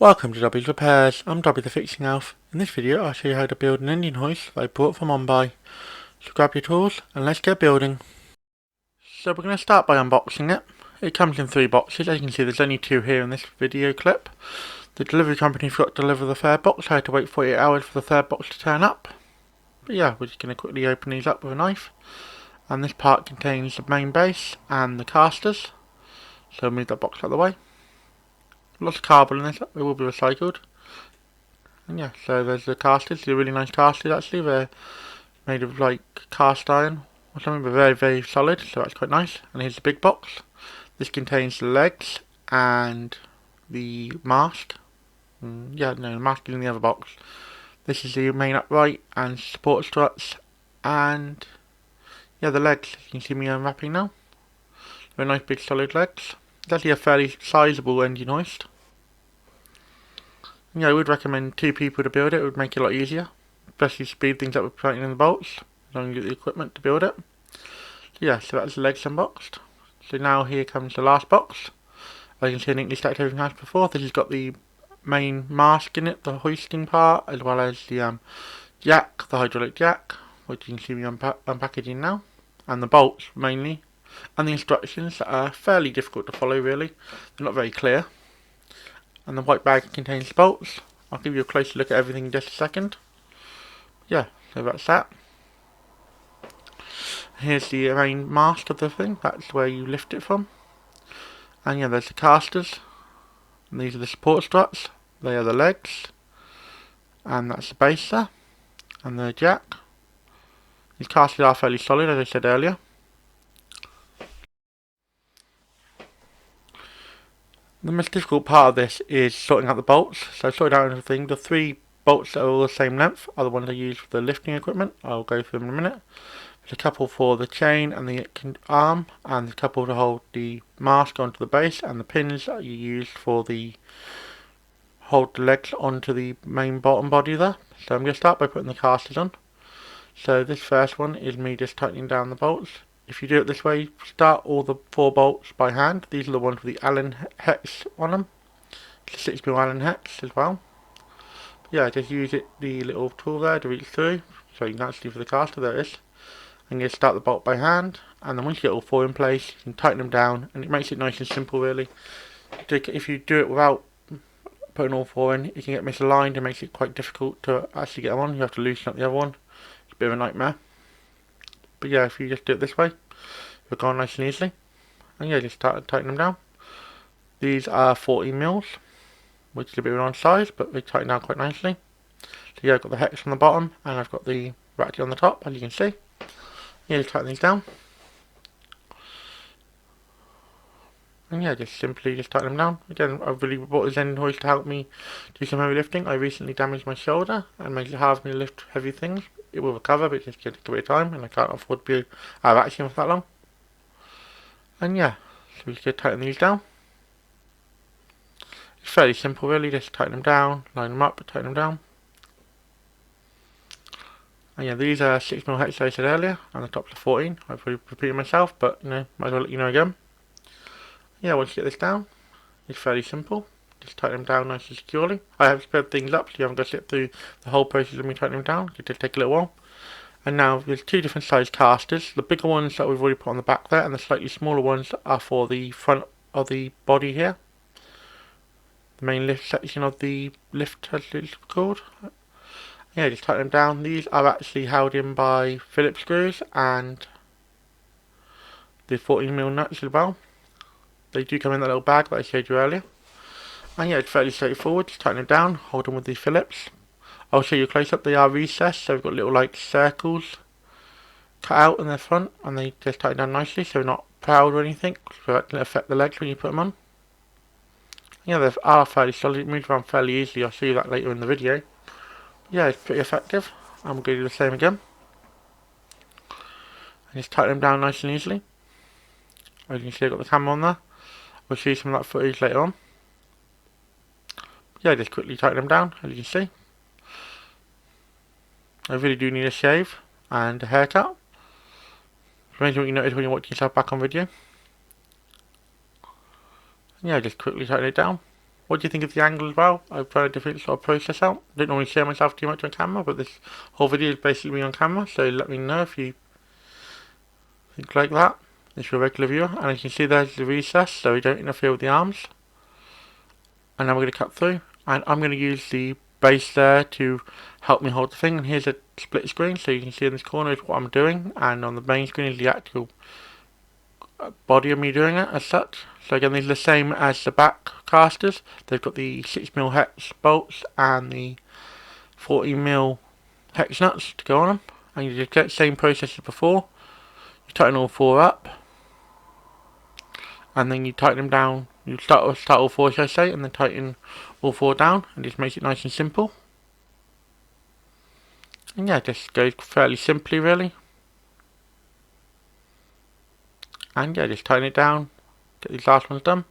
Welcome to Dobby Repairs. I'm Dobby The Fixing Elf. In this video I'll show you how to build an Indian hoist that I bought from OnBuy. So grab your tools and let's get building. So we're going to start by unboxing it. It comes in 3 boxes. As you can see there's only 2 here in this video clip. The delivery company forgot to deliver the 3rd box, so I had to wait 48 hours for the 3rd box to turn up. But yeah, we're just going to quickly open these up with a knife. And this part contains the main base and the casters. So move that box out of the way. Lots of cardboard in this, it will be recycled. And yeah, so there's the casters. They're really nice casters actually. They're made of like cast iron or something, but very, very solid, so that's quite nice. And here's the big box. This contains the legs and the mast. The mast is in the other box. This is the main upright and support struts, and yeah, the legs. You can see me unwrapping now. Very nice big solid legs. It's actually a fairly sizable engine hoist. Yeah, I would recommend 2 people to build it. It would make it a lot easier, especially speed things up with tightening the bolts, as long as you get the equipment to build it. So yeah, so that's the legs unboxed. So now here comes the last box. As you can see, I neatly stacked everything as before. This has got the main mast in it, the hoisting part, as well as the jack, the hydraulic jack, which you can see me unpackaging now, and the bolts mainly, and the instructions that are fairly difficult to follow really. They're not very clear. And the white bag contains the bolts. I'll give you a closer look at everything in just a second. Yeah, so that's that. Here's the main mast of the thing. That's where you lift it from. And yeah, there's the casters. And these are the support struts. They are the legs. And that's the base there. And the jack. These casters are fairly solid, as I said earlier. The most difficult part of this is sorting out the bolts. So sorting out everything. The 3 bolts that are all the same length are the ones I use for the lifting equipment. I'll go through them in a minute. There's a couple for the chain and the arm, and a couple to hold the mast onto the base, and the pins that you use for the hold the legs onto the main bottom body there. So I'm going to start by putting the casters on. So this first one is me just tightening down the bolts. If you do it this way, start all the 4 bolts by hand. These are the ones with the Allen hex on them. It's a 6mm Allen hex as well. But yeah, just use the little tool there to reach through. So you can actually for the caster, there it is. And you start the bolt by hand, and then once you get all 4 in place, you can tighten them down, and it makes it nice and simple really. If you do it without putting all 4 in, it can get misaligned and makes it quite difficult to actually get them on. You have to loosen up the other one. It's a bit of a nightmare. But yeah, if you just do it this way, it'll go on nice and easily. And yeah, just start tightening them down. These are 40mm, which is a bit of an odd size, but they tighten down quite nicely. So yeah, I've got the hex on the bottom, and I've got the ratchet on the top, as you can see. Yeah, just tighten these down. And yeah, just simply tighten them down. Again, I've really bought this end hoist to help me do some heavy lifting. I recently damaged my shoulder and makes it hard for me to lift heavy things. It will recover, but it's just going to take a bit of time, and I can't afford to be out of action for that long. And yeah, so we just tighten these down. It's fairly simple really, just tighten them down, line them up, tighten them down. And yeah, these are 6mm hex I said earlier, and the tops are 14. I've probably repeated myself, but you know, might as well let you know again. Yeah, once you get this down, it's fairly simple. Just tighten them down nice and securely. I have sped things up so you haven't got to sit through the whole process of me tightening them down. It did take a little while. And now there's 2 different size casters. The bigger ones that we've already put on the back there, and the slightly smaller ones are for the front of the body here. The main lift section of the lift, as it's called. Yeah, just tighten them down. These are actually held in by Phillips screws and the 14mm nuts as well. They do come in that little bag that I showed you earlier. And yeah, it's fairly straightforward. Just tighten them down, hold them with the Phillips. I'll show you a close up. They are recessed, so we've got little like circles cut out in the front, and they just tighten down nicely, so they're not proud or anything, so that doesn't affect the legs when you put them on. Yeah, they are fairly solid. It moves around fairly easily. I'll show you that later in the video. Yeah, it's pretty effective. I'm going to do the same again. And just tighten them down nice and easily. As you can see, I've got the camera on there. We'll see some of that footage later on. Yeah, just quickly tighten them down, as you can see. I really do need a shave and a haircut. It's amazing what you notice when you're watching yourself back on video. Yeah, just quickly tighten it down. what do you think of the angle as well? I've tried a different sort of process out. I don't normally show myself too much on camera, but this whole video is basically me on camera, so let me know if you think like that. If you're a regular viewer, and as you can see there's the recess, so we don't interfere with the arms. And now we're going to cut through, and I'm going to use the base there to help me hold the thing. And here's a split screen, so you can see in this corner is what I'm doing, and on the main screen is the actual body of me doing it as such. So again, these are the same as the back casters. They've got the 6mm hex bolts and the 40mm hex nuts to go on them, and you just get the same process as before. You tighten all four up, and then you tighten them down. You start all four, should I say, and then tighten all four down, and just makes it nice and simple. And yeah, just goes fairly simply, really. And yeah, just tighten it down, get these last ones done.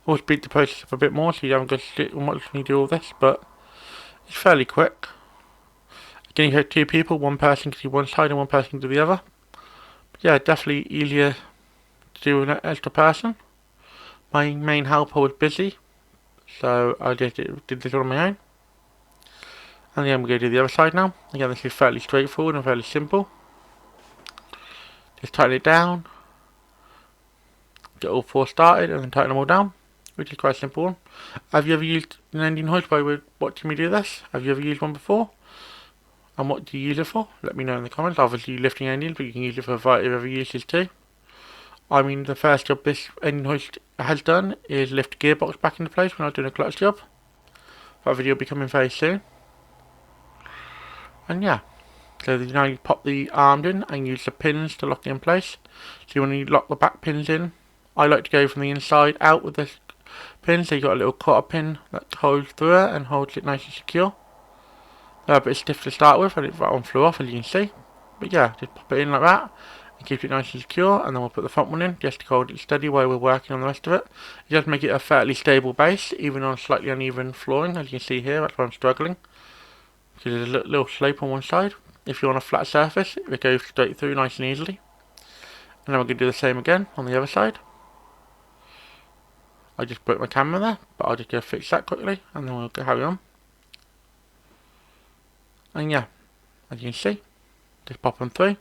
I'll speed the process up a bit more so you haven't got to watch me do all this, but it's fairly quick. Again, you have two people, one person can do one side and one person can do the other. But yeah, definitely easier to do with an extra person. My main helper was busy, so I just did this all on my own. And then we're going to do the other side now. Again, this is fairly straightforward and fairly simple. Just tighten it down, get all four started, and then tighten them all down, which is quite a simple one. Have you ever used an ending hoist by watching me do this? Have you ever used one before? And what do you use it for? Let me know in the comments. Obviously lifting endings, but you can use it for a variety of other uses too. I mean, the first job this ending hoist has done is lift the gearbox back into place when I was doing a clutch job. That video will be coming very soon. And yeah, so now you pop the arm in and use the pins to lock it in place. So when you lock the back pins in, I like to go from the inside out with this pin, so you've got a little quarter pin that holds through it and holds it nice and secure. They're a bit stiff to start with, and that one flew off as you can see. But yeah, just pop it in like that and keep it nice and secure, and then we'll put the front one in just to hold it steady while we're working on the rest of it. It does make it a fairly stable base, even on slightly uneven flooring, as you can see here. That's why I'm struggling, because there's a little slope on one side. If you're on a flat surface, it goes straight through nice and easily. And then we're going to do the same again on the other side. I just broke my camera there, but I'll just go fix that quickly, and then we'll carry on. And yeah, as you can see, just pop them through,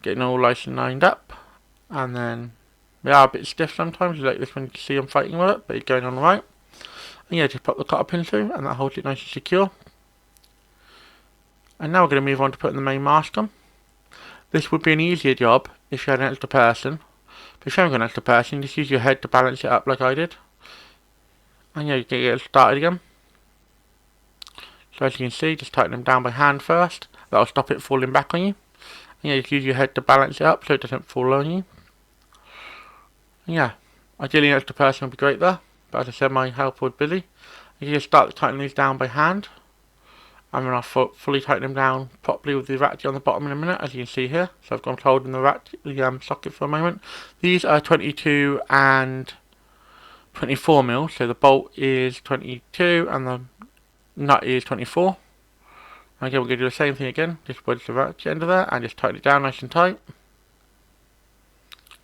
getting all nice and lined up. And then they are a bit stiff sometimes, like this one you can see I'm fighting with it, but it's going on right. And yeah, just pop the cotter pin through, and that holds it nice and secure. And now we're going to move on to putting the main mast on. This would be an easier job if you had an extra person, but if you haven't got an extra person, just use your head to balance it up like I did. And yeah, you can get it started again. So as you can see, just tighten them down by hand first. That'll stop it falling back on you. And yeah, just use your head to balance it up so it doesn't fall on you. And yeah, ideally an extra person would be great there, but as I said, my helper was busy. You just start tightening these down by hand. And then I'll fully tighten them down properly with the ratchet on the bottom in a minute, as you can see here. So I've gone holding the ratchet, the socket for a moment. These are 22 and 24mm, so the bolt is 22 and the nut is 24. And again, we're going to do the same thing again. Just wedge the ratchet end of there and just tighten it down nice and tight.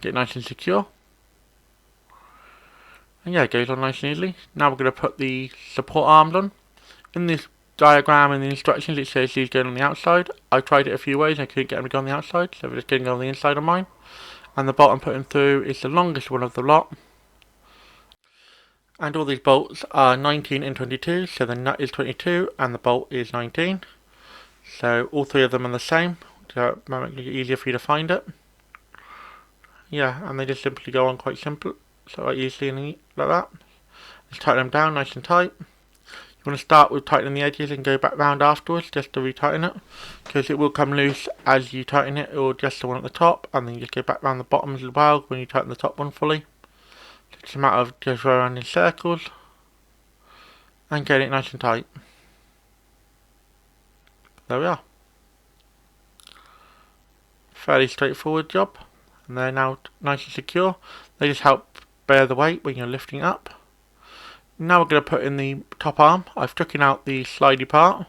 Get it nice and secure. And yeah, it goes on nice and easily. Now we're going to put the support arms on. In this diagram and the instructions it says these going on the outside. I tried it a few ways and I couldn't get them to go on the outside, so we're just going to go on the inside of mine. And the bolt I'm putting through is the longest one of the lot. And all these bolts are 19 and 22, so the nut is 22 and the bolt is 19. So all three of them are the same, so it might make it easier for you to find it. Yeah, and they just simply go on quite simple, so quite easily and neat like that. Just tighten them down nice and tight. You want to start with tightening the edges and go back round afterwards just to retighten it, because it will come loose as you tighten it, or just the one at the top, and then you just go back round the bottoms as well when you tighten the top one fully. So it's a matter of just go around in circles and get it nice and tight. There we are. Fairly straightforward job, and they're now nice and secure. They just help bear the weight when you're lifting up. Now we're going to put in the top arm. I've taken out the slidey part. I'm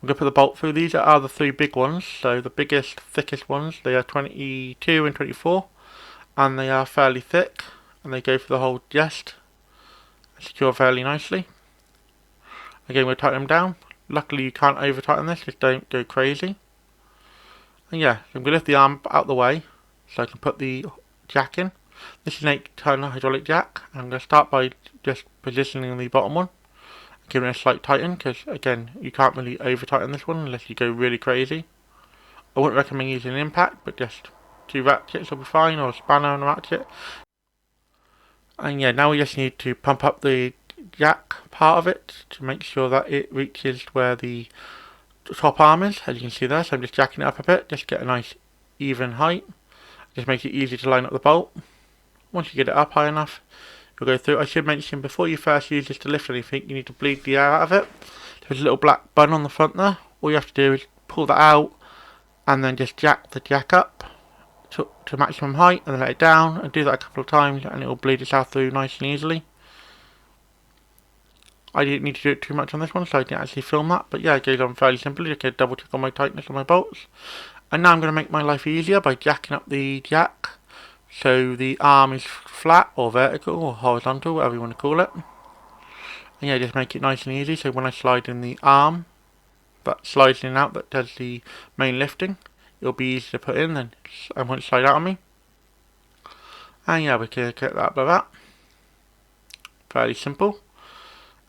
going to put the bolt through. These are the three big ones. So the biggest, thickest ones, they are 22 and 24. And they are fairly thick. And they go for the whole chest. secure fairly nicely. Again, we'll tighten them down. Luckily you can't over tighten this, just don't go crazy. And yeah, I'm going to lift the arm out of the way so I can put the jack in. This is an 8-ton hydraulic jack. I'm going to start by just positioning the bottom one, giving it a slight tighten, because again, you can't really over tighten this one unless you go really crazy. I wouldn't recommend using an impact, but just 2 ratchets will be fine, or a spanner and a ratchet. And yeah, now we just need to pump up the jack part of it to make sure that it reaches where the top arm is, as you can see there. So I'm just jacking it up a bit, just get a nice even height. Just make it easy to line up the bolt. Once you get it up high enough, you'll go through. I should mention, before you first use this to lift anything, you need to bleed the air out of it. There's a little black bun on the front there. All you have to do is pull that out and then just jack the jack up to maximum height and then let it down, and do that a couple of times and it will bleed itself through nice and easily. I didn't need to do it too much on this one, so I didn't actually film that, but yeah, it goes on fairly simply. Just get a double check on my tightness on my bolts. And now I'm going to make my life easier by jacking up the jack so the arm is flat or vertical or horizontal, whatever you want to call it. And yeah, just make it nice and easy, so when I slide in the arm that slides in and out, that does the main lifting, it'll be easy to put in, then I won't slide out on me. And yeah, we can get that by that. Fairly simple.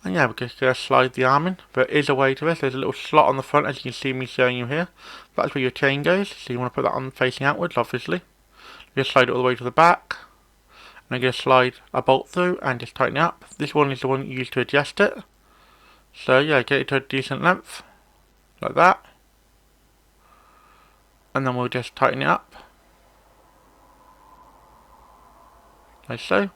And yeah, we're just going to slide the arm in. There is a way to this. There's a little slot on the front, as you can see me showing you here. That's where your chain goes, so you want to put that on facing outwards, obviously. Just slide it all the way to the back. And I'm going to slide a bolt through and just tighten it up. This one is the one you use to adjust it. So yeah, get it to a decent length, like that. And then we'll just tighten it up, like so.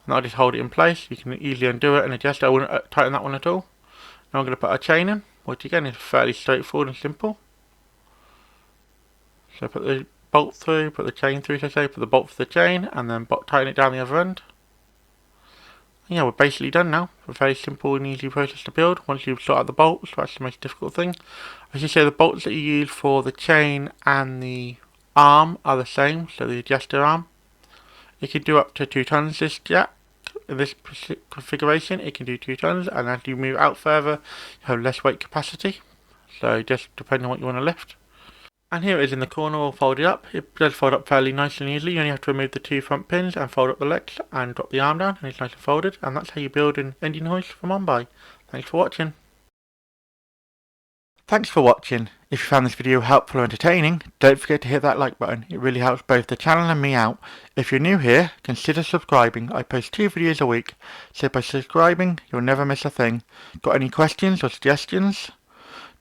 And I'll just hold it in place. You can easily undo it and adjust it. I wouldn't tighten that one at all. Now I'm going to put a chain in, which again is fairly straightforward and simple. So put the bolt through, put the chain through, so say, put the bolt for the chain, and then tighten it down the other end. And yeah, we're basically done now. A very simple and easy process to build. Once you've sorted out the bolts, that's the most difficult thing. I should say the bolts that you use for the chain and the arm are the same, so the adjuster arm. It can do up to 2 tons, this jack. In this configuration, it can do 2 tons, and as you move out further, you have less weight capacity. So just depending on what you want to lift. And here it is in the corner, all folded up. It does fold up fairly nice and easily. You only have to remove the 2 front pins and fold up the legs and drop the arm down, and it's nice and folded. And that's how you build an engine hoist from OnBuy. Thanks for watching. Thanks for watching. If you found this video helpful or entertaining, don't forget to hit that like button. It really helps both the channel and me out. If you're new here, consider subscribing. I post 2 videos a week, so by subscribing, you'll never miss a thing. Got any questions or suggestions?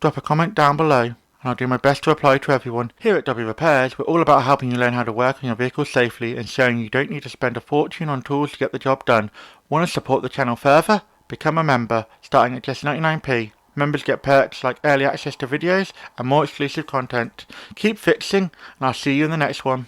Drop a comment down below, and I'll do my best to reply to everyone. Here at Dobby Repairs, we're all about helping you learn how to work on your vehicle safely and showing you don't need to spend a fortune on tools to get the job done. Want to support the channel further? Become a member, starting at just 99p. Members get perks like early access to videos and more exclusive content. Keep fixing, and I'll see you in the next one.